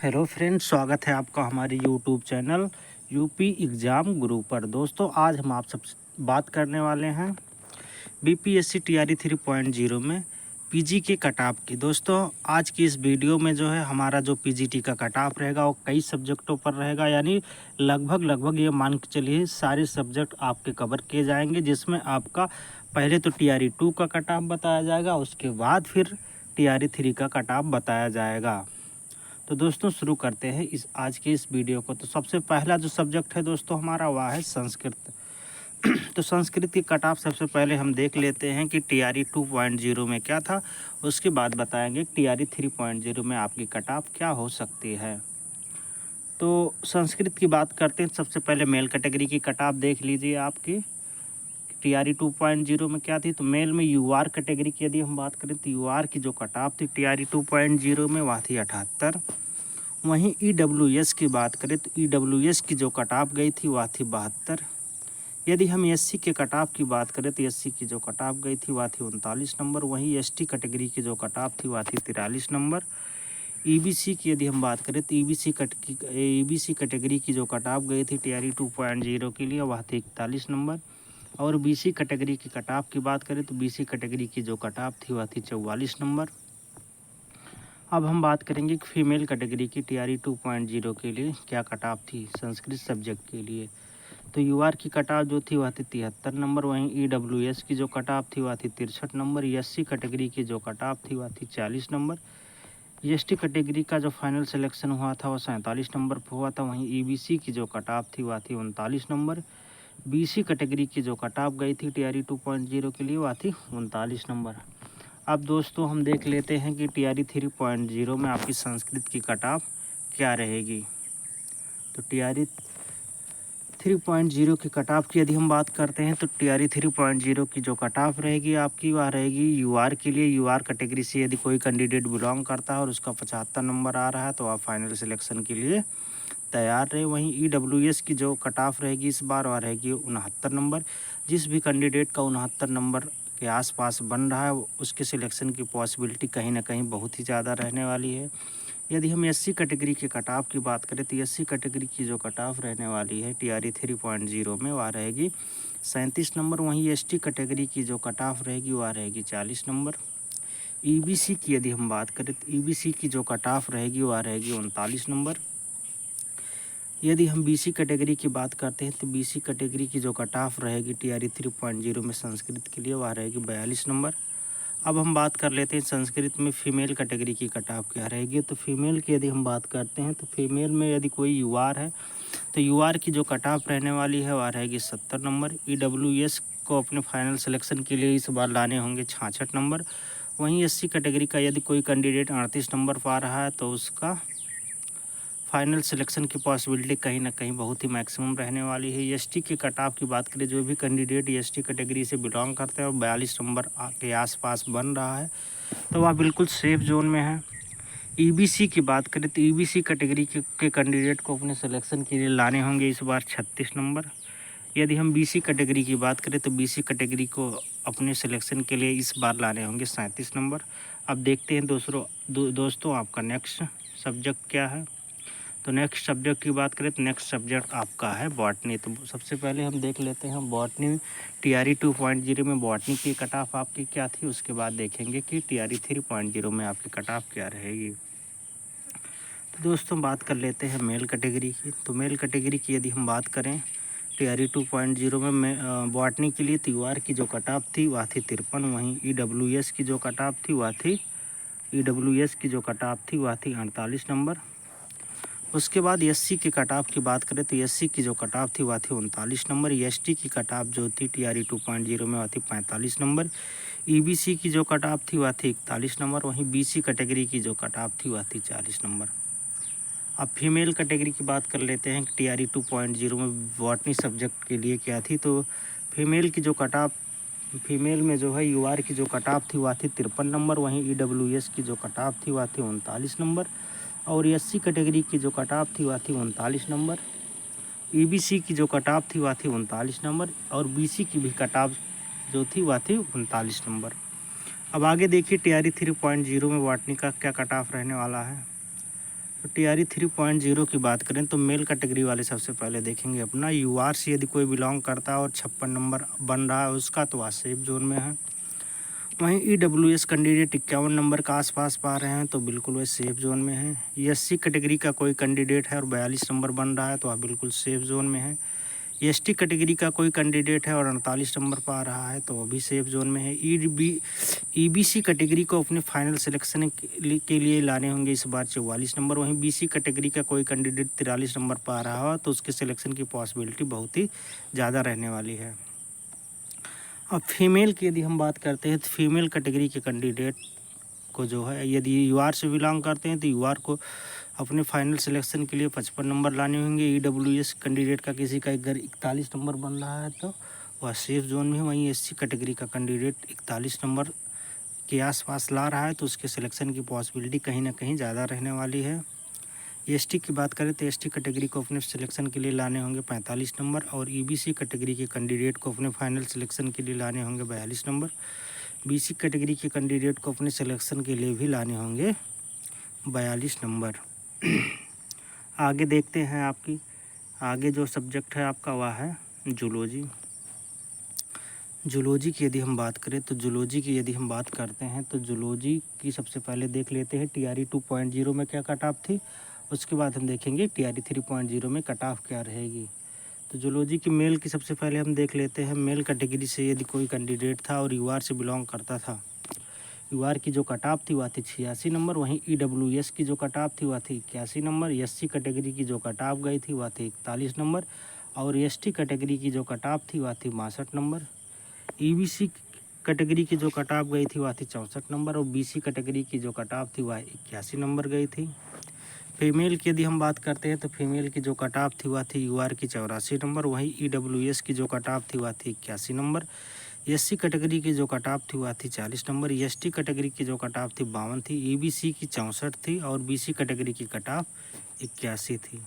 Hello friends, स्वागत है आपका हमारे यूट्यूब चैनल यूपी एग्ज़ाम गुरु पर। दोस्तों, आज हम आप सबसे बात करने वाले हैं बीपीएससी टीआरई 3.0 में पीजी के कट ऑफ की। दोस्तों, आज की इस वीडियो में जो है हमारा जो पीजीटी का कट ऑफ रहेगा वो कई सब्जेक्टों पर रहेगा, यानी लगभग ये मान के चलिए सारे सब्जेक्ट आपके कवर किए जाएंगे, जिसमें आपका पहले तो टीआरई 2 का कट ऑफ बताया जाएगा, उसके बाद फिर टीआरई 3 का कट ऑफ बताया जाएगा। तो दोस्तों, शुरू करते हैं आज के इस वीडियो को। तो सबसे पहला जो सब्जेक्ट है दोस्तों हमारा, वह है संस्कृत। तो संस्कृत की कट ऑफ सबसे पहले हम देख लेते हैं कि टीआरई 2.0 में क्या था, उसके बाद बताएंगे टीआरई 3.0 में आपकी कट ऑफ क्या हो सकती है। तो संस्कृत की बात करते हैं। सबसे पहले मेल कैटेगरी की कट ऑफ देख लीजिए। आपकी टीआरई 2.0 में क्या थी, तो मेल में यूआर कैटेगरी की यदि हम बात करें तो यूआर की जो कट ऑफ थी टीआरई 2.0 में वह थी 78। वहीं ईडब्ल्यूएस की बात करें तो ईडब्ल्यूएस की जो कट ऑफ गई थी वह थी 72। यदि हम एससी के कट ऑफ की बात करें तो एससी की जो कट ऑफ गई थी वह थी 39 नंबर। वहीं एसटी कैटेगरी की जो कट ऑफ थी वह थी 43 नंबर। ईबीसी की यदि हम बात करें तो ईबीसी कैटेगरी की जो कट ऑफ गई थी टीआरई 2.0 के लिए वह थी 41 नंबर। और बीसी कैटेगरी की कट ऑफ की बात करें तो बीसी कैटेगरी की जो कट ऑफ थी वह थी 44 नंबर। अब हम बात करेंगे कि फीमेल कैटेगरी की टीआरई 2.0 के लिए क्या कट ऑफ थी संस्कृत सब्जेक्ट के लिए। तो यूआर की कट ऑफ जो थी वह थी 73 नंबर। वहीं ईडब्ल्यूएस की जो कट ऑफ थी वह थी 63 नंबर। एससी कैटेगरी की जो कट ऑफ थी वह थी 40 नंबर। एसटी कैटेगरी का जो फाइनल सिलेक्शन हुआ था वह 47 नंबर पर हुआ था। वहीं ईबीसी की जो कट ऑफ थी वह थी 39 नंबर। बीसी कैटेगरी की जो कट ऑफ गई थी टीआरई 2.0 के लिए वह थी 39 नंबर। अब दोस्तों हम देख लेते हैं कि टीआरई 3.0 में आपकी संस्कृत की कट ऑफ क्या रहेगी। तो टीआरई 3.0 की कट ऑफ की यदि हम बात करते हैं तो टीआरई 3.0 की जो कट ऑफ रहेगी आपकी वह रहेगी यूआर के लिए। यूआर कैटेगरी से यदि कोई कैंडिडेट बिलोंग करता है और उसका 75 नंबर आ रहा है तो वह फाइनल सिलेक्शन के लिए तैयार रहे। वहीं ईडब्ल्यूएस की जो कट ऑफ रहेगी इस बार वह रहेगी 69 नंबर। जिस भी कैंडिडेट का 69 नंबर के आसपास बन रहा है उसके सिलेक्शन की पॉसिबिलिटी कहीं ना कहीं बहुत ही ज़्यादा रहने वाली है। यदि हम एससी कैटेगरी के कट ऑफ की बात करें तो एससी कैटेगरी की जो कट ऑफ रहने वाली है टीआरई 3.0 में वह रहेगी 37 नंबर। वहीं एसटी कैटेगरी की जो कट ऑफ रहेगी वह रहेगी 40 नंबर। ईबीसी की यदि हम बात करें तो ईबीसी की जो कट ऑफ रहेगी वह रहेगी 39 नंबर। यदि हम बीसी कैटेगरी की बात करते हैं तो बीसी कैटेगरी की जो कट ऑफ रहेगी टीआरई 3.0 में संस्कृत के लिए वह रहेगी 42 नंबर। अब हम बात कर लेते हैं संस्कृत में फीमेल कैटेगरी की कट ऑफ क्या रहेगी। तो फीमेल की यदि हम बात करते हैं तो फीमेल में यदि कोई यूआर है तो यूआर की जो कट ऑफ रहने वाली है वह रहेगी 70 नंबर। ईडब्ल्यूएस को अपने फाइनल सिलेक्शन के लिए इस बार लाने होंगे 66 नंबर। वहीं एससी कैटेगरी का यदि कोई कैंडिडेट 38 नंबर पा रहा है तो उसका फाइनल सिलेक्शन की पॉसिबिलिटी कहीं ना कहीं बहुत ही मैक्सिमम रहने वाली है। एसटी के कट ऑफ की बात करें, जो भी कैंडिडेट एसटी कैटेगरी से बिलोंग करते हैं और 42 नंबर के आसपास बन रहा है तो वह बिल्कुल सेफ जोन में है। ईबीसी की बात करें तो ईबीसी कैटेगरी के कैंडिडेट को अपने सिलेक्शन के लिए लाने होंगे इस बार 36 नंबर। यदि हम बीसी कैटेगरी की बात करें तो बीसी कैटेगरी को अपने सिलेक्शन के लिए इस बार लाने होंगे 37 नंबर। अब देखते हैं दोस्तों आपका नेक्स्ट सब्जेक्ट क्या है। तो नेक्स्ट सब्जेक्ट की बात करें तो नेक्स्ट सब्जेक्ट आपका है बॉटनी। तो सबसे पहले हम देख लेते हैं बॉटनी टीआरई 2.0 में बॉटनी की कट ऑफ आपकी क्या थी, उसके बाद देखेंगे कि टीआरई 3.0 में आपकी कट ऑफ क्या रहेगी। तो दोस्तों बात कर लेते हैं मेल कैटेगरी की। तो मेल कैटेगरी की यदि हम बात करें टीआरई 2.0 में बॉटनी के लिए यूआर की जो कट ऑफ थी वह थी 53। वहीं ईडब्ल्यूएस की जो कट ऑफ थी वह थी 48 नंबर। उसके बाद एससी के कट ऑफ की बात करें तो एससी की जो कट ऑफ थी वह थी 39 नंबर। एसटी की कट ऑफ जो थी टीआरई 2.0 में वह थी 45 नंबर। ईबीसी की जो कट ऑफ थी वह थी 41 नंबर। वहीं बीसी कैटेगरी की जो कट ऑफ थी वह थी 40 नंबर। अब फीमेल कैटेगरी की बात कर लेते हैं कि टीआरई 2.0 में बॉटनी सब्जेक्ट के लिए क्या थी। तो फीमेल की जो कट ऑफ फीमेल में जो है यूआर की जो कट ऑफ थी वह थी 53 नंबर। वहीं ईडब्ल्यूएस की जो कट ऑफ थी वह थी 39 नंबर। और एससी कैटेगरी की जो कट ऑफ थी वह थी 39 नंबर। ईबीसी की जो कट ऑफ थी वह थी 39 नंबर। और बीसी की भी कट ऑफ जो थी वह थी 39 नंबर। अब आगे देखिए टीआरई 3.0 में बॉटनी का क्या कट ऑफ रहने वाला है। तो टीआरई 3.0 की बात करें तो मेल कैटेगरी वाले सबसे पहले देखेंगे अपना यूआर से यदि कोई बिलोंग करता है और 56 नंबर बन रहा है उसका, तो वह सेफ जोन में है। वहीं ईडब्ल्यूएस कैंडिडेट 51 नंबर का आसपास पा रहे हैं तो बिल्कुल वह सेफ जोन में है। एससी कैटेगरी का कोई कैंडिडेट है और 42 नंबर बन रहा है तो वह बिल्कुल सेफ जोन में है। एसटी कैटेगरी का कोई कैंडिडेट है और 48 नंबर पा रहा है तो वो भी सेफ जोन में है। ईबीसी कैटेगरी को अपने फाइनल सिलेक्शन के लिए लाने होंगे इस बार 44 नंबर। वहीं बीसी कैटेगरी का कोई कैंडिडेट 43 नंबर पा रहा हो तो उसके सिलेक्शन की पॉसिबिलिटी बहुत ही ज़्यादा रहने वाली है। अब फीमेल की यदि हम बात करते हैं तो फीमेल कैटेगरी के कैंडिडेट को जो है यदि यूआर से बिलोंग करते हैं तो यूआर को अपने फाइनल सिलेक्शन के लिए 55 नंबर लाने होंगे। ईडब्ल्यूएस कैंडिडेट का किसी का अगर 41 नंबर बन रहा है तो वह सेफ जोन में है। वहीं एससी कैटेगरी का कैंडिडेट 41 नंबर के आसपास ला रहा है तो उसके सिलेक्शन की पॉसिबिलिटी कहीं ना कहीं ज़्यादा रहने वाली है। एसटी की बात करें तो एसटी कैटेगरी को अपने सिलेक्शन के लिए लाने होंगे 45 नंबर और ईबीसी कैटेगरी के कैंडिडेट को अपने फाइनल सिलेक्शन के लिए लाने होंगे 42 नंबर। बीसी कैटेगरी के कैंडिडेट को अपने सिलेक्शन के लिए भी लाने होंगे 42 नंबर। आगे देखते हैं आपकी आगे जो सब्जेक्ट है आपका वह है जूलॉजी। जूलॉजी की यदि हम बात करें तो जूलॉजी की यदि हम बात करते हैं तो जूलॉजी की सबसे पहले देख लेते हैं टीआरई 2.0 में क्या कट ऑफ थी। उसके बाद हम देखेंगे टीआरई 3.0 में कट ऑफ क्या रहेगी। तो जूलॉजी की मेल की सबसे पहले हम देख लेते हैं। मेल कैटेगरी से यदि कोई कैंडिडेट था और यूआर से बिलोंग करता था, यूआर की जो कट ऑफ थी वह थी 86 नंबर। वहीं ईडब्ल्यूएस की जो कट ऑफ थी वह थी 81 नंबर। एससी कैटेगरी की जो कट ऑफ गई थी वह थी 41 नंबर और एसटी कैटेगरी की जो कट ऑफ थी वह थी 62 नंबर। ईबीसी कैटेगरी की जो कट ऑफ गई थी वह थी 64 नंबर और बीसी कैटेगरी की जो कट ऑफ थी वह 81 नंबर गई थी। फीमेल की यदि हम बात करते हैं तो फीमेल की जो कट ऑफ थी वह थी यूआर की 84 नंबर। वहीं ईडब्ल्यूएस की जो कट ऑफ थी वह थी 81 नंबर। एससी कैटेगरी की जो कट ऑफ थी वह थी 40 नंबर। एसटी कैटेगरी की जो कट ऑफ थी 52 थी। ईबीसी की 64 थी और बीसी कैटेगरी की कट ऑफ 81 थी।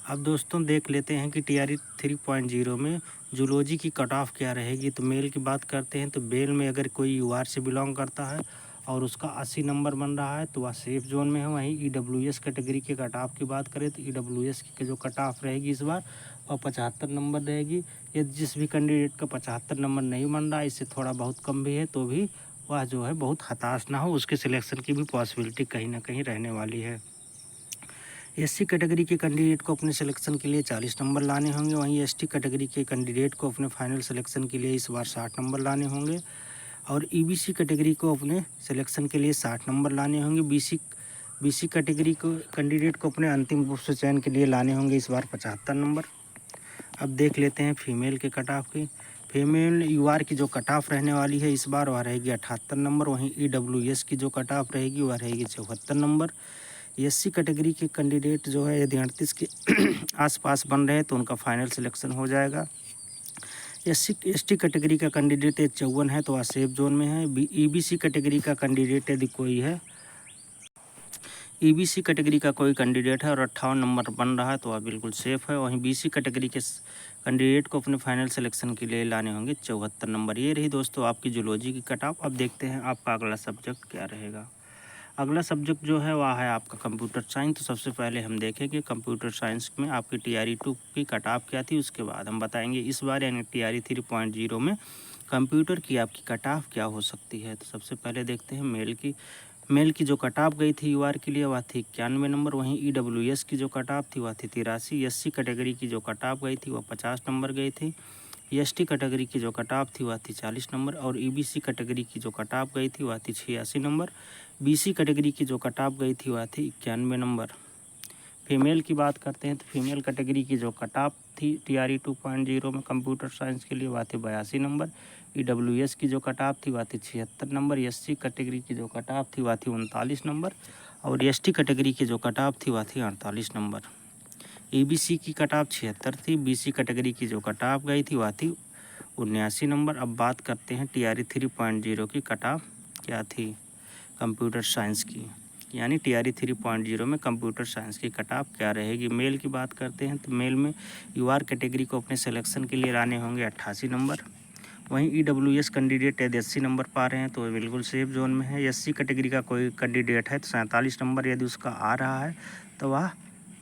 अब दोस्तों देख लेते हैं कि टीआरई 3.0 में जूलॉजी की कट ऑफ क्या रहेगी। तो मेल की बात करते हैं तो मेल में अगर कोई यूआर से बिलोंग करता है और उसका 80 नंबर बन रहा है तो वह सेफ जोन में है। वहीं ईडब्ल्यूएस कैटेगरी के कट ऑफ की बात करें तो ईडब्ल्यूएस की जो कट ऑफ रहेगी इस बार वह 75 नंबर रहेगी। यदि जिस भी कैंडिडेट का 75 नंबर नहीं बन रहा है, इससे थोड़ा बहुत कम भी है तो भी वह जो है बहुत हताश ना हो, उसके सिलेक्शन की भी पॉसिबिलिटी कहीं ना कहीं रहने वाली है। एससी कैटेगरी के कैंडिडेट को अपने सिलेक्शन के लिए 40 नंबर लाने होंगे। वहीं एसटी कैटेगरी के कैंडिडेट को अपने फाइनल सिलेक्शन के लिए इस बार 60 नंबर लाने होंगे और ईबीसी कैटेगरी को अपने सिलेक्शन के लिए 60 नंबर लाने होंगे। बीसी कैटेगरी को कैंडिडेट को अपने अंतिम रूप से चयन के लिए लाने होंगे इस बार 75 नंबर। अब देख लेते हैं फीमेल के कट ऑफ की। फीमेल यूआर की जो कट ऑफ रहने वाली है इस बार वह रहेगी 78 नंबर। वहीं ईडब्ल्यूएस की जो कट ऑफ रहेगी वह रहेगी 74 नंबर। एससी कैटेगरी के कैंडिडेट जो है यदि 38 के आसपास बन रहे हैं तो उनका फाइनल सिलेक्शन हो जाएगा। एसटी कैटेगरी का कैंडिडेट 54 है तो वह सेफ जोन में है। ईबीसी कैटेगरी का कैंडिडेट यदि कोई है, ईबीसी कैटेगरी का कोई कैंडिडेट है और 58 नंबर बन रहा है तो वह बिल्कुल सेफ़ है। वहीं बीसी कैटेगरी के कैंडिडेट को अपने फाइनल सिलेक्शन के लिए लाने होंगे 74 नंबर। ये रही दोस्तों आपकी जूलॉजी की कट ऑफ। अब देखते हैं आपका अगला सब्जेक्ट क्या रहेगा। अगला सब्जेक्ट जो है वह है आपका कंप्यूटर साइंस। तो सबसे पहले हम देखेंगे कंप्यूटर साइंस में आपकी टीआरई 2 की कट ऑफ क्या थी, उसके बाद हम बताएंगे इस बार यानी टीआरई 3.0 में कंप्यूटर की आपकी कट ऑफ क्या हो सकती है। तो सबसे पहले देखते हैं मेल की जो कट ऑफ गई थी यूआर के लिए वह थी 91 नंबर। वहीं ईडब्ल्यूएस की जो कट ऑफ थी वह थी 83। एससी कैटेगरी की जो कट ऑफ गई थी वह 50 नंबर गई थी। एसटी कैटेगरी की जो कट ऑफ थी वह थी 40 नंबर और ईबीसी कैटेगरी की जो कट ऑफ गई थी वह थी 86 नंबर। बीसी कैटेगरी की जो कट ऑफ गई थी वह थी 91 नंबर। फीमेल की बात करते हैं तो फीमेल कैटेगरी की जो कट ऑफ थी टीआरई 2.0 में कंप्यूटर साइंस के लिए वह थी 82 नंबर। ईडब्ल्यूएस की जो कट ऑफ थी वह थी 76 नंबर। एससी कैटेगरी की जो कट ऑफ थी वह थी 39 नंबर और एसटी कैटेगरी की जो कट ऑफ थी वह थी 48 नंबर। ईबीसी की कट ऑफ 76 थी। बीसी कैटेगरी की जो कट ऑफ गई थी वह थी 79 नंबर। अब बात करते हैं टीआरई 3.0 की कट ऑफ क्या थी कंप्यूटर साइंस की, यानी टीआरई 3.0 में कंप्यूटर साइंस की कट ऑफ क्या रहेगी। मेल की बात करते हैं तो मेल में यूआर कैटेगरी को अपने सिलेक्शन के लिए लाने होंगे 88 नंबर। वहीं EWS कैंडिडेट यदि 80 नंबर पा रहे हैं तो बिल्कुल सेफ जोन में है। SC कैटेगरी का कोई कैंडिडेट है तो 47 नंबर यदि उसका आ रहा है तो वह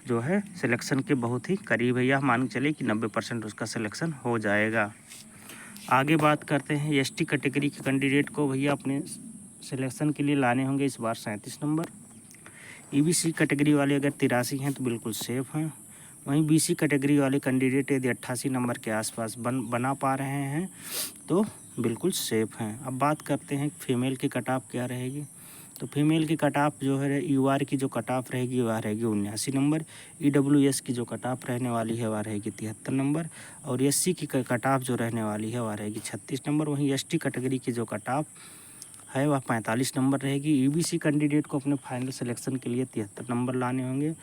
जो है सिलेक्शन के बहुत ही करीब है। यह मान के चले कि 90% उसका सिलेक्शन हो जाएगा। आगे बात करते हैं ST कैटेगरी के कैंडिडेट को भैया अपने सिलेक्शन के लिए लाने होंगे इस बार 37 नंबर। EBC कैटेगरी वाले अगर 83 हैं तो बिल्कुल सेफ़ हैं। वहीं BC कैटेगरी वाले कैंडिडेट यदि 88 नंबर के आसपास बना पा रहे हैं तो बिल्कुल सेफ़ हैं। अब बात करते हैं फीमेल की कट ऑफ क्या रहेगी। तो फीमेल की कट ऑफ जो है UR की जो कट ऑफ रहेगी वह रहेगी 79 नंबर। EWS की जो कट ऑफ रहने वाली है वह रहेगी 73 नंबर। और SC की कट ऑफ जो रहने वाली है वह रहेगी 36 नंबर। वहीं ST कैटेगरी की जो कट ऑफ है वह 45 नंबर रहेगी। EBC कैंडिडेट को अपने फाइनल सिलेक्शन के लिए 73 नंबर लाने होंगे।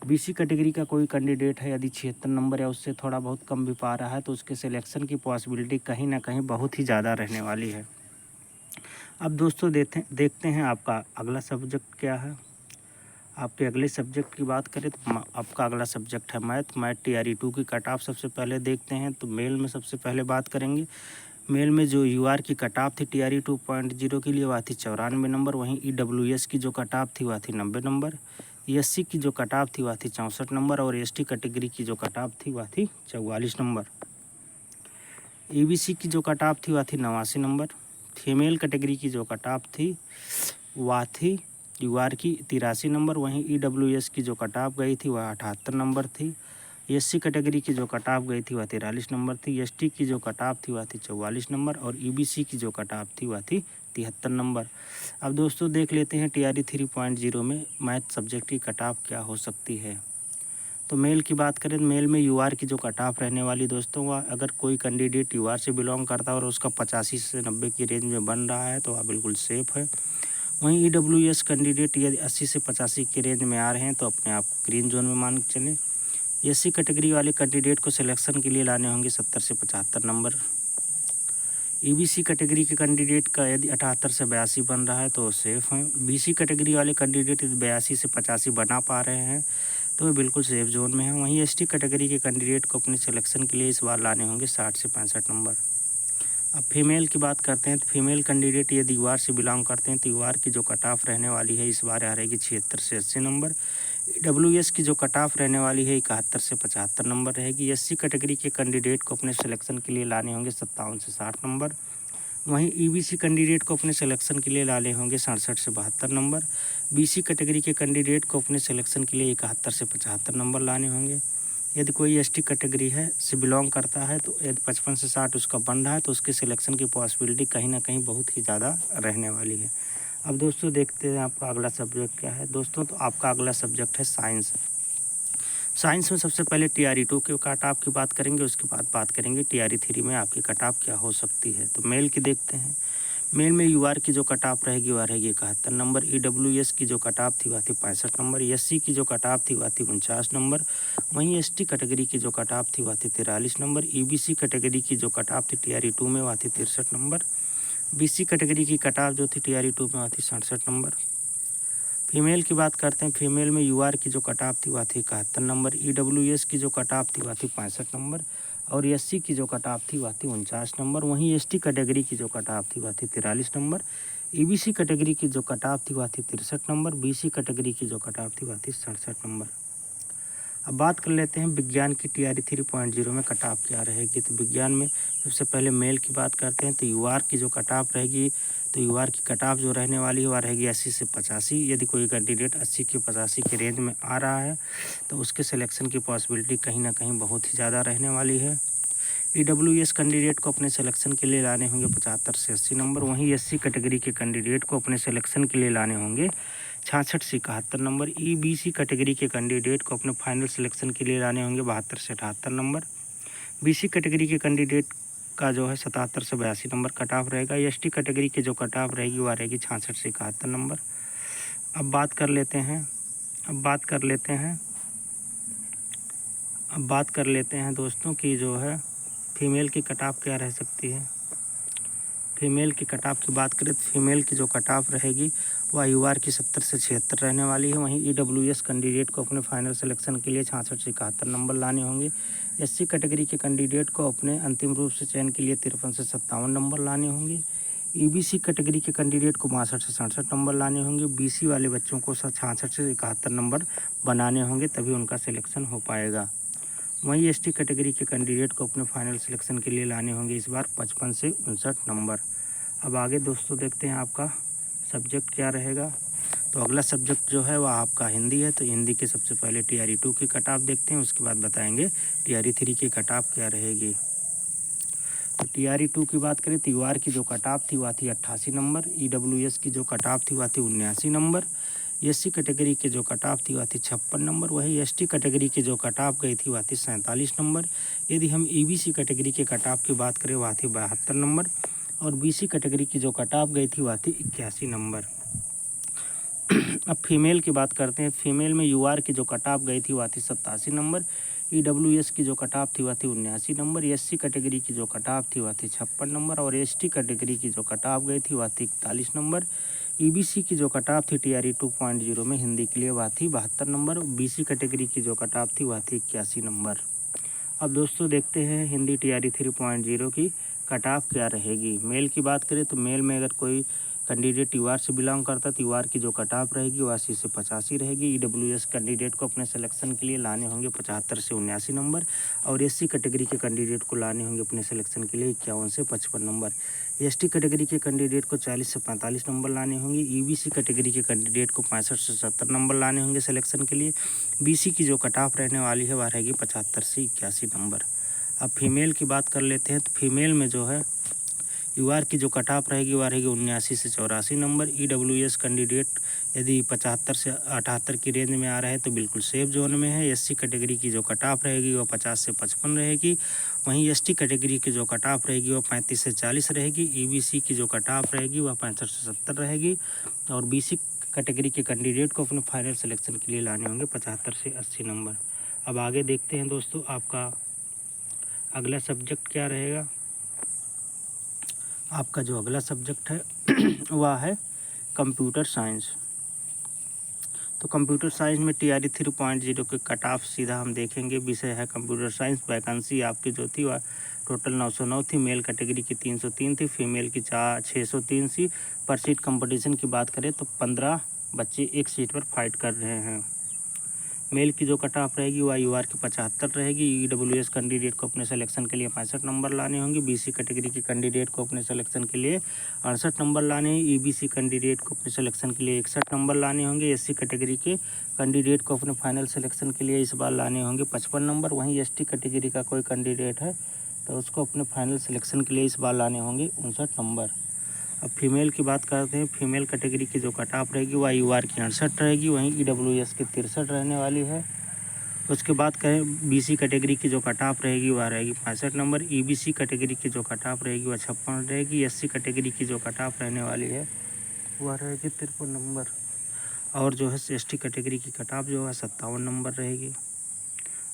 BC कैटेगरी का कोई कैंडिडेट है यदि 76 नंबर या उससे थोड़ा बहुत कम भी पा रहा है तो उसके सिलेक्शन की पॉसिबिलिटी कहीं ना कहीं बहुत ही ज़्यादा रहने वाली है। अब दोस्तों देखते हैं आपका अगला सब्जेक्ट क्या है। आपके अगले सब्जेक्ट की बात करें तो आपका अगला सब्जेक्ट है मैथ TRE 2 की कट ऑफ सबसे पहले देखते हैं। तो मेल में सबसे पहले बात करेंगे। मेल में जो UR की कट ऑफ थी TRE 2.0 के लिए वह थी 94 नंबर। वहीं EWS की जो कट ऑफ थी वह थी 90 नंबर। SC की जो कट ऑफ थी वह थी 64 नंबर। और ST कैटेगरी की जो कट ऑफ थी वह थी 44 नंबर। EBC की जो कट ऑफ थी वह थी 89 नंबर। फीमेल कैटेगरी की जो कट ऑफ थी वह थी UR की 83 नंबर। वहीं EWS की जो कट ऑफ गई थी वह 78 नंबर थी। SC कैटेगरी की जो कट ऑफ गई थी वह 43 नंबर थी। ST की जो कट ऑफ थी वह थी 44 नंबर। और EBC की जो कट ऑफ थी वह थी 73 नंबर। अब दोस्तों देख लेते हैं TRE 3.0 में मैथ सब्जेक्ट की कट ऑफ क्या हो सकती है। तो मेल की बात करें तो मेल में UR की जो कट ऑफ रहने वाली दोस्तों वह अगर कोई कैंडिडेट UR से बिलोंग करता है और उसका 85 से 90 की रेंज में बन रहा है तो वह बिल्कुल सेफ़ है। वहीं EWS कैंडिडेट यदि 80 से 85 की रेंज में आ रहे हैं तो अपने आप को ग्रीन जोन में मान के चलें। SC कैटेगरी वाले कैंडिडेट को सिलेक्शन के लिए लाने होंगे 70 से 75 नंबर। EBC कैटेगरी के कैंडिडेट का यदि 78 से 82 बन रहा है तो सेफ़ हैं। BC कैटेगरी वाले कैंडिडेट यदि 82 से 85 बना पा रहे हैं तो वे बिल्कुल सेफ जोन में हैं। वहीं ST कैटेगरी के कैंडिडेट को अपने सिलेक्शन के लिए इस बार लाने होंगे 60 से 65 नंबर। अब फीमेल की बात करते हैं तो फीमेल कैंडिडेट यदि UR से बिलोंग करते हैं तो UR की जो कट ऑफ रहने वाली है इस बार आ रहेगी 76 से 80 नंबर। EWS की जो कट ऑफ रहने वाली है 71 से 75 नंबर रहेगी। SC कैटेगरी के कैंडिडेट को अपने सिलेक्शन के लिए लाने होंगे 57 से 60 नंबर। वहीं EBC कैंडिडेट को अपने सिलेक्शन के लिए लाने होंगे 67 से 72 नंबर। BC कैटेगरी के कैंडिडेट को अपने सिलेक्शन के लिए 71 से 75 नंबर लाने होंगे। यदि कोई ST कैटेगरी है से बिलोंग करता है तो यदि 55 से 60 उसका बन रहा है तो उसके सिलेक्शन की पॉसिबिलिटी कहीं ना कहीं बहुत ही ज़्यादा रहने वाली है। अब दोस्तों देखते हैं आपका अगला सब्जेक्ट क्या है। दोस्तों तो आपका अगला सब्जेक्ट है साइंस। साइंस में सबसे पहले TRE 2 के कट ऑफ की बात करेंगे, उसके बाद बात करेंगे TRE 3 में आपकी कट ऑफ क्या हो सकती है। तो मेल की देखते हैं। मेल में UR की जो कट ऑफ रहेगी वह रहेगी 71 नंबर। EWS की जो कट ऑफ थी वह थी 65 नंबर। SC की जो कट ऑफ थी वह थी 49 नंबर। वहीं ST कैटेगरी की जो कट ऑफ थी वह थी 43 नंबर। EBC कैटेगरी की जो कट ऑफ थी TRE 2 में वह थी 63 नंबर। BC कैटेगरी की कट ऑफ जो थी TRE 2 में वह थी 67 नंबर। फीमेल की बात करते हैं। फीमेल में UR की जो कट ऑफ थी वह थी 71 नंबर। EWS की जो कट ऑफ थी वह थी 65 नंबर। और SC की जो कट ऑफ थी वह थी 49 नंबर। वहीं ST कैटेगरी की जो कट ऑफ थी वह थी 43 नंबर। EBC कैटेगरी की जो कट ऑफ थी वह थी 63 नंबर। BC कैटेगरी की जो कट ऑफ थी वह थी 67 नंबर। अब बात कर लेते हैं विज्ञान की TRE 3.0 में कट ऑफ क्या रहेगी। तो विज्ञान में सबसे पहले मेल की बात करते हैं तो UR की जो कट ऑफ रहेगी तो UR की कट ऑफ जो रहने वाली है वह रहेगी 80 से 85। यदि कोई कैंडिडेट 80 के 85 के रेंज में आ रहा है तो उसके सिलेक्शन की पॉसिबिलिटी कहीं ना कहीं बहुत ही ज़्यादा रहने वाली है। EWS कैंडिडेट को अपने सिलेक्शन के लिए लाने होंगे 75 से 80 नंबर। वहीं SC कैटेगरी के कैंडिडेट को अपने सिलेक्शन के लिए लाने होंगे 66 से 71 नंबर। EBC कैटेगरी के कैंडिडेट को अपने फाइनल सिलेक्शन के लिए लाने होंगे 72 से 78 नंबर। BC कैटेगरी के कैंडिडेट का जो है 77 से 82 नंबर कट ऑफ रहेगा। ST कैटेगरी की जो कट ऑफ रहेगी वह रहेगी 66 से 71 नंबर। अब बात कर लेते हैं दोस्तों की जो है फीमेल की कट ऑफ क्या रह सकती है। फीमेल की कट ऑफ की बात करें तो फीमेल की जो कट ऑफ रहेगी वह यूआर की 70 से 76 रहने वाली है। वहीं ईडब्ल्यूएस कैंडिडेट को अपने फाइनल सिलेक्शन के लिए 66 से 71 नंबर लाने होंगे। एससी कैटेगरी के कैंडिडेट को अपने अंतिम रूप से चयन के लिए 53 से 57 नंबर लाने होंगे। ईबीसी कैटेगरी के कैंडिडेट को 62 से 67 नंबर लाने होंगे। बीसी वाले बच्चों को 66 से 71 नंबर बनाने होंगे, तभी उनका सिलेक्शन हो पाएगा। वहीं एसटी कैटेगरी के कैंडिडेट को अपने फाइनल सिलेक्शन के लिए लाने होंगे इस बार 55 से 59 नंबर। अब आगे दोस्तों देखते हैं आपका सब्जेक्ट क्या रहेगा। तो अगला सब्जेक्ट जो है वह आपका हिंदी है। तो हिंदी के सबसे पहले टीआरई 2 की कट ऑफ देखते हैं, उसके बाद बताएंगे टीआरई 3 की कट ऑफ क्या रहेगी। तो टीआरई 2 की बात करें तो यूआर की जो कट ऑफ थी वह थी 88 नंबर। ईडब्ल्यूएस की जो कट ऑफ थी वह थी 79 नंबर। एससी कैटेगरी की जो कट ऑफ थी वह थी 56 नंबर। वही एसटी कैटेगरी की जो कट ऑफ गई थी वह थी 47 नंबर। यदि हम ईबीसी कैटेगरी के कट ऑफ की बात करें वह थी 72 नंबर। और बीसी कैटेगरी की जो कट ऑफ गई थी वह थी 81 नंबर। अब फीमेल की बात करते हैं। फीमेल में यूआर की जो कट ऑफ गई थी वह थी 87 नंबर। ईडब्ल्यूएस की जो कट ऑफ थी वह थी 79 नंबर। एससी कैटेगरी की जो कट ऑफ थी वह थी 56 नंबर। और एसटी कैटेगरी की जो कट ऑफ गई थी वह थी 41 नंबर। ईबीसी की जो कट ऑफ थी टीआरई 2.0 में हिंदी के लिए वह थी 72 नंबर। बीसी कैटेगरी की जो कट ऑफ थी वह थी 81 नंबर। अब दोस्तों देखते हैं हिंदी टीआरई 3.0 की कट ऑफ क्या रहेगी। मेल की बात करें तो मेल में अगर कोई कैंडिडेट यूआर से बिलोंग करता है तो यूआर की जो कट ऑफ रहेगी वह 80 से 85 रहेगी। ईडब्ल्यूएस कैंडिडेट को अपने सिलेक्शन के लिए लाने होंगे 75 से 79 नंबर। और एससी कैटेगरी के कैंडिडेट को लाने होंगे अपने सिलेक्शन के लिए 51 से 55 नंबर। एसटी कैटेगरी के कैंडिडेट को 40 से 45 नंबर लाने होंगे। ईबीसी कैटेगरी के कैंडिडेट को 65 से 70 नंबर लाने होंगे सिलेक्शन के लिए। बीसी की जो कट ऑफ रहने वाली है वह रहेगी 75 से 81 नंबर। अब फीमेल की बात कर लेते हैं। तो फीमेल में जो है यूआर की जो कट ऑफ रहेगी वह रहेगी 79 से 84 नंबर। ईडब्ल्यूएस कैंडिडेट यदि 75 से 78 की रेंज में आ रहा है तो बिल्कुल सेफ जोन में है। एससी कैटेगरी की जो कट ऑफ रहेगी वह 50 से 55 रहेगी। वहीं एसटी कैटेगरी की जो कट ऑफ रहेगी वह 35 से 40 रहेगी। ईबीसी की जो कट ऑफ रहेगी वह 65 से 70 रहेगी। और बीसी कैटेगरी के कैंडिडेट को अपने फाइनल सिलेक्शन के लिए लाने होंगे 75 से 80 नंबर। अब आगे देखते हैं दोस्तों आपका अगला सब्जेक्ट क्या रहेगा। आपका जो अगला सब्जेक्ट है वह है कंप्यूटर साइंस। तो कंप्यूटर साइंस में टीआरई 3.0 के कट ऑफ सीधा हम देखेंगे। विषय है कंप्यूटर साइंस। वैकेंसी आपकी जो थी वह टोटल 909 थी। मेल कैटेगरी की 303 थी, फीमेल की 603 थी। पर सीट कंपटीशन की बात करें तो 15 बच्चे एक सीट पर फाइट कर रहे हैं। मेल की जो कट ऑफ रहेगी वह यूआर की 75 रहेगी। ईडब्ल्यूएस कैंडिडेट को अपने सिलेक्शन के लिए 65 नंबर लाने होंगे। बीसी कैटेगरी के कैंडिडेट को अपने सिलेक्शन के लिए 68 नंबर लाने हैं। ईबीसी कैंडिडेट को अपने सिलेक्शन के लिए 61 नंबर लाने होंगे। एससी कैटेगरी के कैंडिडेट को अपने फाइनल सिलेक्शन के लिए इस बार लाने होंगे 55 नंबर। वहीं एसटी कैटेगरी का कोई कैंडिडेट है तो उसको अपने फाइनल सिलेक्शन के लिए इस बार लाने होंगे 59 नंबर। अब फीमेल की बात करते हैं। फीमेल कैटेगरी की जो कट ऑफ रहेगी वह यूआर की 68 रहेगी। वहीं ईडब्ल्यूएस की 63 रहने वाली है। उसके बाद कहें बीसी कैटेगरी की जो कट ऑफ रहेगी वह रहेगी 65 नंबर। ईबीसी कैटेगरी की जो कट ऑफ रहेगी वह 56 रहेगी। एससी कैटेगरी की जो कट ऑफ रहने वाली है वह रहेगी 53 नंबर। और जो है एसटी कैटेगरी की कट ऑफ जो है 57 नंबर रहेगी।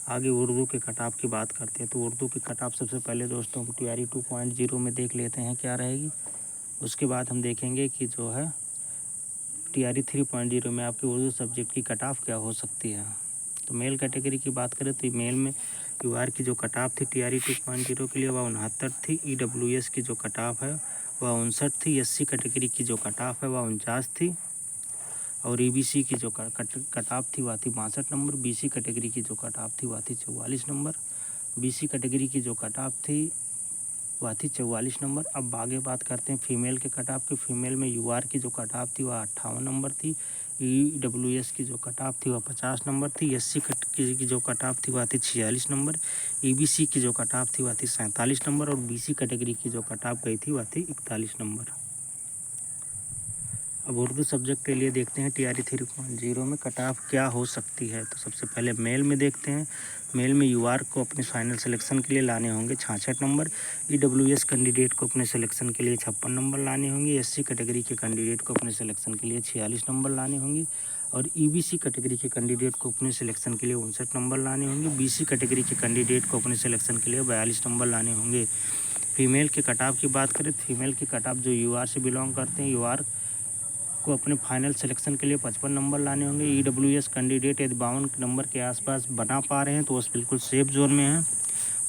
आगे उर्दू के कट ऑफ की बात करते हैं। तो उर्दू की कट ऑफ सबसे पहले दोस्तों हम टीआरई 2.0 में देख लेते हैं क्या रहेगी। उसके बाद हम देखेंगे कि जो है टीआरई 3.0 में आपकी उर्दू सब्जेक्ट की कट ऑफ क्या हो सकती है। तो मेल कैटेगरी की बात करें तो मेल में यूआर की जो कट ऑफ थी टीआरई 2.0 के लिए वह 69 थी। ईडब्ल्यूएस की जो कट ऑफ है वह 59 थी। एससी कैटेगरी की जो कट ऑफ है वह 49 थी। और ईबीसी की जो कट ऑफ थी वह थी 62 नंबर। बीसी कैटेगरी की जो कट ऑफ थी वह थी 44 नंबर। बीसी कैटेगरी की जो कट ऑफ थी वह थी 44 नंबर। अब आगे बात करते हैं फीमेल के कट ऑफ की। फीमेल में यूआर की जो कट ऑफ थी वह 58 नंबर थी। ईडब्ल्यूएस की जो कट ऑफ थी वह 50 नंबर थी। एससी की जो कट ऑफ थी वह थी 46 नंबर। ईबीसी की जो कट ऑफ थी वह थी 47 नंबर। और बीसी कैटेगरी की जो कट ऑफ गई थी वह थी 41 नंबर। अब उर्दू सब्जेक्ट के लिए देखते हैं टीआरई 3.0 में कट ऑफ क्या हो सकती है। तो सबसे पहले मेल में देखते हैं। मेल में यूआर को अपने फाइनल सिलेक्शन के लिए लाने होंगे 66 नंबर। ईडब्ल्यूएस कैंडिडेट को अपने सिलेक्शन के लिए 56 नंबर लाने होंगे। एससी कैटेगरी के कैंडिडेट को अपने सिलेक्शन के लिए 46 नंबर लाने होंगे। और ईबीसी कैटेगरी के कैंडिडेट को अपने सिलेक्शन के लिए 59 नंबर लाने होंगे। बीसी कैटेगरी के कैंडिडेट को अपने सिलेक्शन के लिए 42 नंबर लाने होंगे। फीमेल के कट ऑफ की बात करें, फीमेल की कट ऑफ जो यूआर से बिलोंग करते हैं, यूआर को अपने फाइनल सिलेक्शन के लिए 55 नंबर लाने होंगे। EWS कैंडिडेट यदि 52 नंबर के आसपास बना पा रहे हैं तो वो बिल्कुल सेफ जोन में है।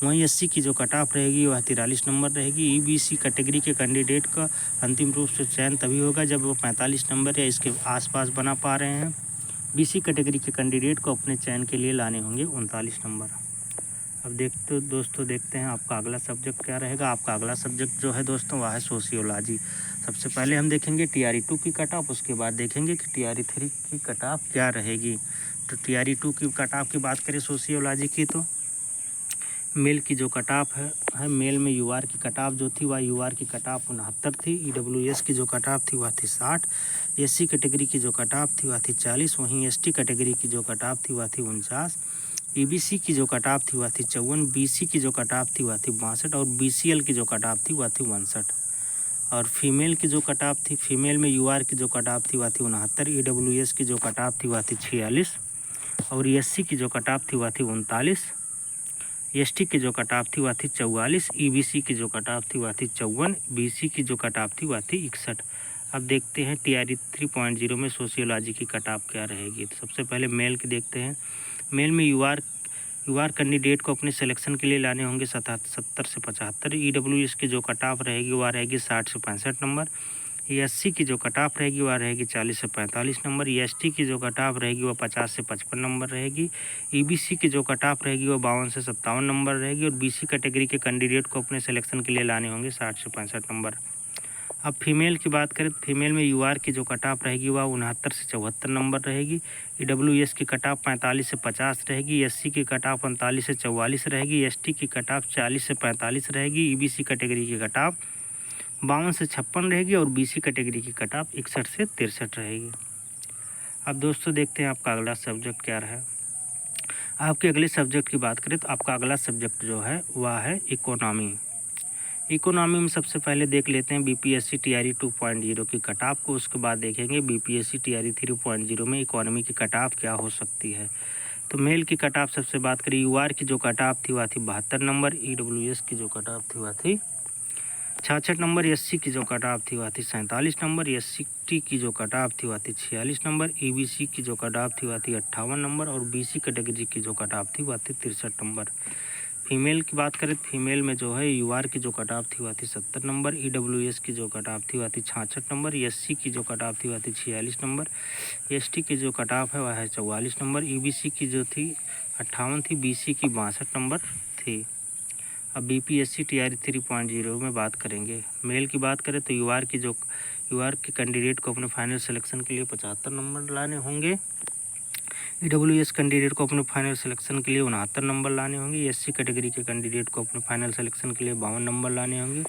वहीं SC की जो कट ऑफ रहेगी वह 43 नंबर रहेगी। EBC कैटेगरी के कैंडिडेट का अंतिम रूप से चयन तभी होगा जब वो 45 नंबर या इसके आसपास बना पा रहे हैं। BC कैटेगरी के कैंडिडेट को अपने चयन के लिए लाने होंगे 39 नंबर। अब दोस्तों देखते हैं आपका अगला सब्जेक्ट क्या रहेगा। आपका अगला सब्जेक्ट जो है दोस्तों वह है सोशियोलॉजी। सबसे पहले हम देखेंगे TRE 2 की कट ऑफ, उसके बाद देखेंगे कि TRE 3 की कट ऑफ क्या रहेगी। तो TRE 2 की कट ऑफ की बात करें सोशियोलॉजी की, तो मेल की जो कट ऑफ है मेल में UR की कट ऑफ जो थी वह UR की कट ऑफ 69 थी। EWS की जो कट ऑफ थी वह थी 60। SC कैटेगरी की जो कट ऑफ थी वह थी 40। वहीं ST कैटेगरी की जो कट ऑफ थी वह थी 49। EBC की जो कट ऑफ थी वह थी 54। BC की जो कट ऑफ थी वह थी 62 और BCL की जो कट ऑफ थी वह थी 62। और फीमेल की जो कट ऑफ थी, फीमेल में UR की जो कट ऑफ थी वह थी 69। EWS की जो कट ऑफ थी वह थी 46 और SC की जो कट ऑफ थी वह थी 39। ST की जो कट ऑफ थी वह थी 44। EBC की जो कट ऑफ थी वह थी 54। BC की जो कट ऑफ थी वह थी 61। अब देखते हैं TRE 3.0 में सोशियोलॉजी की कट ऑफ क्या रहेगी। तो सबसे पहले मेल की देखते हैं। मेल में UR कैंडिडेट को अपने सिलेक्शन के लिए लाने होंगे 70 से 75। EWS की जो कट ऑफ रहेगी वह रहेगी 60 से 65 नंबर। SC की जो कट ऑफ रहेगी वह रहेगी 40 से 45 नंबर। ST की जो कट ऑफ रहेगी वह 50 से 55 नंबर रहेगी। EBC की जो कट ऑफ रहेगी वह 52 से 57 नंबर रहेगी। और BC कैटेगरी के कैंडिडेट को अपने सिलेक्शन के लिए लाने होंगे 60 से 65 नंबर। अब फीमेल की बात करें तो फीमेल में UR की जो कट ऑफ रहेगी वह 69 से 74 नंबर रहेगी। EWS की कट ऑफ 45 से 50 रहेगी। SC की कट ऑफ 39 से 44 रहेगी। ST की कट ऑफ 40 से 45 रहेगी। EBC कैटेगरी की कट ऑफ 52 से 56 रहेगी और BC कैटेगरी की कट ऑफ 61 से 63 रहेगी। अब दोस्तों देखते हैं आपका अगला सब्जेक्ट क्या रहा। आपके अगले सब्जेक्ट की बात करें तो आपका अगला सब्जेक्ट जो है वह है इकोनॉमी। इकोनॉमी में सबसे पहले देख लेते हैं BPSC TRE 2.0 की कट ऑफ को, उसके बाद देखेंगे BPSC TRE 3.0 में इकोनॉमी की कट ऑफ क्या हो सकती है। तो मेल की कट ऑफ सबसे बात करें, UR की जो कट ऑफ थी वह थी 72 नंबर। EWS की जो कट ऑफ थी वह थी 66 नंबर। SC की जो कट ऑफ थी वह थी 47 नंबर। ST की जो कट ऑफ थी वह थी 46 नंबर। EBC की जो कट ऑफ थी वह थी 58 नंबर और BC कैटेगरी की जो कट ऑफ थी वह थी 63 नंबर। फीमेल की बात करें तो फीमेल में जो है UR की जो कट ऑफ थी वह थी 70 नंबर। EWS की जो कट ऑफ थी वह थी 66 नंबर। SC की जो कट ऑफ थी वह थी 46 नंबर। ST की जो कट ऑफ है वह है 44 नंबर। EBC की जो थी 58 थी। BC की 62 नंबर थी। अब BPSC TRE 3.0 में बात करेंगे। मेल की बात करें तो UR के कैंडिडेट को अपने फाइनल सिलेक्शन के लिए 75 नंबर लाने होंगे। EWS कैंडिडेट को अपने फाइनल सिलेक्शन के लिए 69 नंबर लाने होंगे। SC कैटेगरी के कैंडिडेट को अपने फाइनल सिलेक्शन के लिए 52 नंबर लाने होंगे।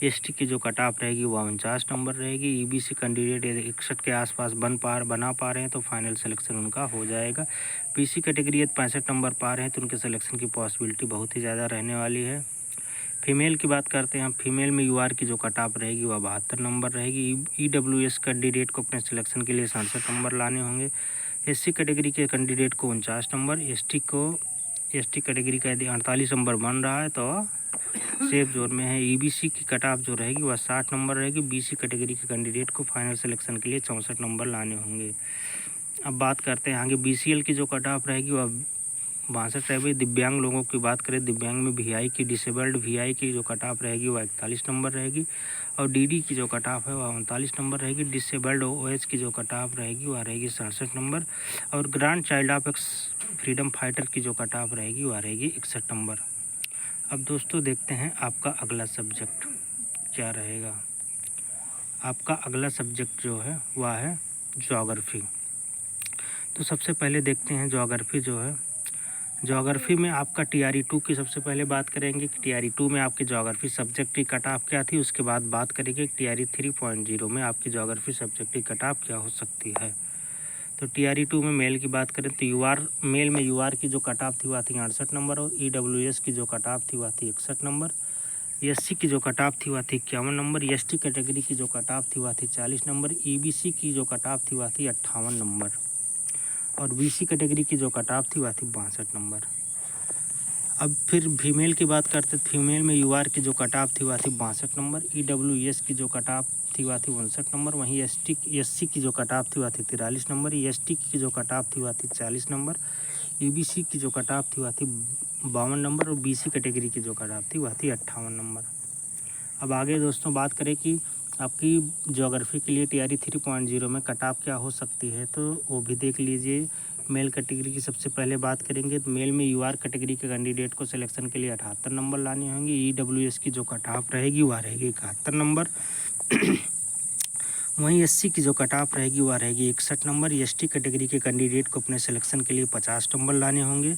ST की जो कट ऑफ रहेगी वह 49 नंबर रहेगी। EBC कैंडिडेट यदि 61 के आसपास बना पा रहे हैं तो फाइनल सिलेक्शन उनका हो जाएगा। BC कैटेगरी यदि 65 नंबर पा रहे हैं तो उनके सिलेक्शन की पॉसिबिलिटी बहुत ही ज़्यादा रहने वाली है। फीमेल की बात करते हैं। फीमेल में UR की जो कट ऑफ रहेगी वह 72 नंबर रहेगी। EWS कैंडिडेट को अपने सिलेक्शन के लिए 67 नंबर लाने होंगे। SC कैटेगरी के कैंडिडेट को 49 नंबर। ST कैटेगरी का यदि 48 नंबर बन रहा है तो सेफ जोन में है। EBC की कट ऑफ जो रहेगी वह 60 नंबर रहेगी। BC कैटेगरी के कैंडिडेट को फाइनल सिलेक्शन के लिए 64 नंबर लाने होंगे। अब बात करते हैं आगे BCL की जो कट ऑफ रहेगी वह 62 रहेगी। दिव्यांग लोगों की बात करें, दिव्यांग में VI की डिसेबल्ड VI की जो कट ऑफ रहेगी वह 41 नंबर रहेगी और DD की जो कट ऑफ है वह 39 नंबर रहेगी। डिसेबल्ड OH की जो कट ऑफ रहेगी वह रहेगी 67 नंबर और grand child of x freedom fighter की जो कट ऑफ रहेगी वह रहेगी 61 नंबर। अब दोस्तों देखते हैं आपका अगला सब्जेक्ट क्या रहेगा। आपका अगला सब्जेक्ट जो है वह है ज्योग्राफी। तो सबसे पहले देखते हैं ज्योग्राफी जो है। ज्योग्राफी में आपका TRE 2 की सबसे पहले बात करेंगे कि TRE 2 में आपकी ज्योग्राफी सब्जेक्ट की कट ऑफ क्या थी। उसके बाद बात करेंगे कि TRE 3.0 में आपकी ज्योग्राफी सब्जेक्ट की कट ऑफ क्या हो सकती है। तो TRE 2 में मेल की बात करें तो मेल में UR की जो कट ऑफ थी वह थी 68 नंबर और EWS की जो कट ऑफ थी वह थी 61 नंबर। SC की जो कट ऑफ थी वह थी 51 नंबर। ST कैटेगरी की जो कट ऑफ थी वह थी 40 नंबर। EBC की जो कट ऑफ थी वह थी 58 नंबर और BC कैटेगरी की जो कट ऑफ थी वह थी 62 नंबर। अब फिर फीमेल की बात करते फीमेल में UR की जो कट ऑफ थी वह थी 62 नंबर। EWS की जो कट ऑफ थी वह थी 59 नंबर। वहीं SC की जो कट ऑफ थी वह थी 43 नंबर। ST की जो कट ऑफ थी वह थी 40 नंबर। EBC की जो कट ऑफ थी वह थी 52 नंबर। और BC कैटेगरी की जो कट ऑफ थी वह थी 58 नंबर। अब आगे दोस्तों बात करें कि आपकी ज्योग्राफी के लिए TRE 3.0 में कट ऑफ क्या हो सकती है, तो वो भी देख लीजिए। मेल कैटेगरी की सबसे पहले बात करेंगे तो मेल में UR कैटेगरी के कैंडिडेट को सिलेक्शन के लिए 78 नंबर लाने होंगे। EWS की जो कट ऑफ रहेगी वह रहेगी 71 नंबर। वहीं SC की जो कट ऑफ रहेगी वह रहेगी 61 नंबर। ST कैटेगरी के कैंडिडेट को अपने सिलेक्शन के लिए 50 नंबर लाने होंगे।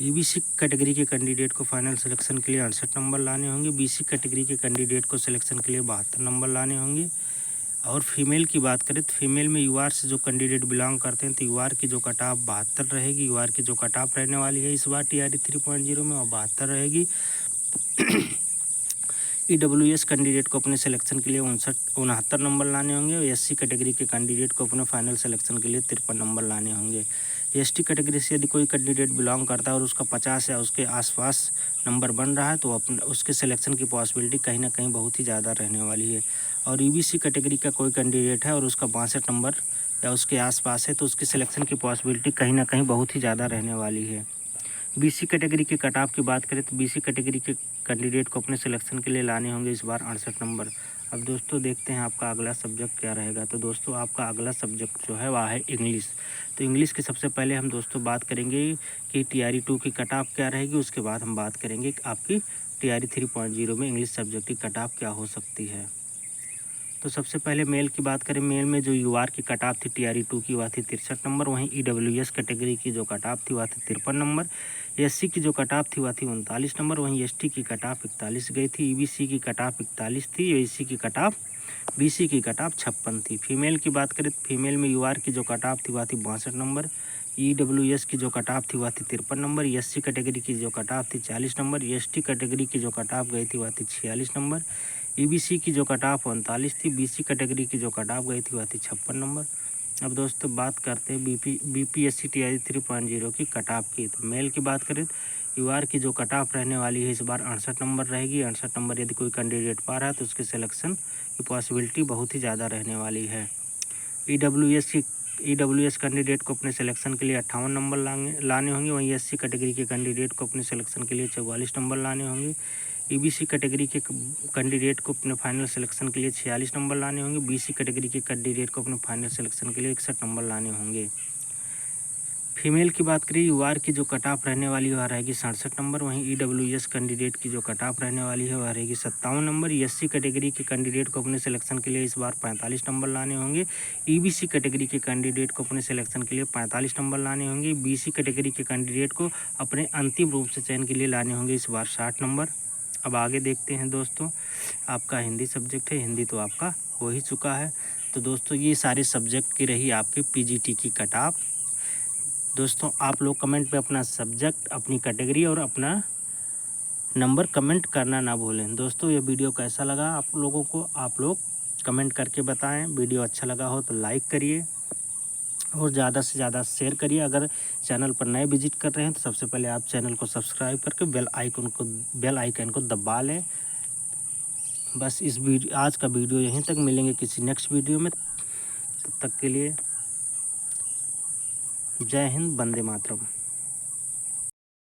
EBC कैटेगरी के कैंडिडेट को फाइनल सिलेक्शन के लिए 68 नंबर लाने होंगे। BC कैटेगरी के कैंडिडेट को सिलेक्शन के लिए 72 नंबर लाने होंगे। और फीमेल की बात करें तो फीमेल में UR से जो कैंडिडेट बिलोंग करते हैं तो UR की जो कट ऑफ 72 रहेगी। UR की जो कट ऑफ रहने वाली है इस बार TRE 3.0 में वो 72 रहेगी। EWS कैंडिडेट को अपने सिलेक्शन के लिए 69 नंबर लाने होंगे। और SC कैटेगरी के कैंडिडेट को अपने फाइनल सिलेक्शन के लिए 53 नंबर लाने होंगे। ST कैटेगरी से यदि कोई कैंडिडेट बिलोंग करता है और उसका 50 या उसके आसपास नंबर बन रहा है तो अपने उसके सिलेक्शन की पॉसिबिलिटी कहीं ना कहीं बहुत ही ज़्यादा रहने वाली है। और EBC कैटेगरी का कोई कैंडिडेट है और उसका 62 नंबर या उसके आसपास है तो उसके सिलेक्शन की पॉसिबिलिटी कहीं ना कहीं बहुत ही ज़्यादा रहने वाली है। BC कैटेगरी के कट ऑफ की बात करें तो BC कैटेगरी के कैंडिडेट को अपने सिलेक्शन के लिए लाने होंगे इस बार 68 नंबर। अब दोस्तों देखते हैं आपका अगला सब्जेक्ट क्या रहेगा। तो दोस्तों आपका अगला सब्जेक्ट जो है वह है इंग्लिश। तो इंग्लिश की सबसे पहले हम दोस्तों बात करेंगे कि TRE 2 की कट ऑफ क्या रहेगी। उसके बाद हम बात करेंगे कि आपकी TRE 3.0 में इंग्लिश सब्जेक्ट की कट ऑफ क्या हो सकती है। तो सबसे पहले मेल की बात करें, मेल में जो UR की कट ऑफ थी TRE 2 की वह थी 63 नंबर। वहीं EWS कैटेगरी की जो कट ऑफ थी वह थी 53 नंबर। SC की जो कट ऑफ थी वह थी 39 नंबर। वहीं ST की कट ऑफ 41 गई थी। EBC की कट ऑफ 41 थी। SC की कट ऑफ BC की कट ऑफ 56 थी। फीमेल की बात करें तो फीमेल में UR की जो कट ऑफ थी वह थी 62 नंबर। EWS की जो कट ऑफ थी वह थी 53 नंबर। SC कैटेगरी की जो कट ऑफ थी 40 नंबर। ST कैटेगरी की जो कट ऑफ गई थी वह थी 46 नंबर। EBC की जो कट ऑफ 39 थी। BC कैटेगरी की जो कट ऑफ गई थी वह थी 56 नंबर। अब दोस्तों बात करते हैं BPSC TRE 3.0 की कट ऑफ की। तो मेल की बात करें तो UR की जो कट ऑफ रहने वाली है इस बार 68 नंबर रहेगी। 68 नंबर यदि कोई कैंडिडेट पा रहा है तो उसके सिलेक्शन की पॉसिबिलिटी बहुत ही ज़्यादा रहने वाली है। EWS कैंडिडेट को अपने सिलेक्शन के लिए 58 नंबर लाने होंगे। वहीं SC कैटेगरी के कैंडिडेट को अपने सिलेक्शन के लिए 44 नंबर लाने होंगे। EBC कैटेगरी के कैंडिडेट को अपने फाइनल सिलेक्शन के लिए 46 नंबर लाने होंगे। BC कैटेगरी के कैंडिडेट को अपने फाइनल सिलेक्शन के लिए 61 नंबर लाने होंगे। फीमेल की बात करें UR की जो कट ऑफ रहने वाली है वह रहेगी 67 नंबर। वहीं EWS कैंडिडेट की जो कट ऑफ रहने वाली है वह रहेगी 57 नंबर। SC कैटेगरी के कैंडिडेट को अपने सिलेक्शन के लिए इस बार 45 नंबर लाने होंगे। EBC कैटेगरी के कैंडिडेट को अपने सिलेक्शन के लिए 45 नंबर लाने होंगे। BC कैटेगरी के कैंडिडेट को अपने अंतिम रूप से चयन के लिए लाने होंगे इस बार 60 नंबर। अब आगे देखते हैं दोस्तों, आपका हिंदी सब्जेक्ट है, हिंदी तो आपका हो ही चुका है। तो दोस्तों ये सारे सब्जेक्ट की रही आपकी PGT की कट ऑफ। दोस्तों आप लोग कमेंट पे अपना सब्जेक्ट, अपनी कैटेगरी और अपना नंबर कमेंट करना ना भूलें। दोस्तों ये वीडियो कैसा लगा आप लोगों को, आप लोग कमेंट करके बताएं। वीडियो अच्छा लगा हो तो लाइक करिए और ज़्यादा से ज़्यादा शेयर करिए। अगर चैनल पर नए विजिट कर रहे हैं तो सबसे पहले आप चैनल को सब्सक्राइब करके बेल आइकन को दबा लें। बस आज का वीडियो यहीं तक, मिलेंगे किसी नेक्स्ट वीडियो में। तब तक के लिए जय हिंद, वंदे मातरम।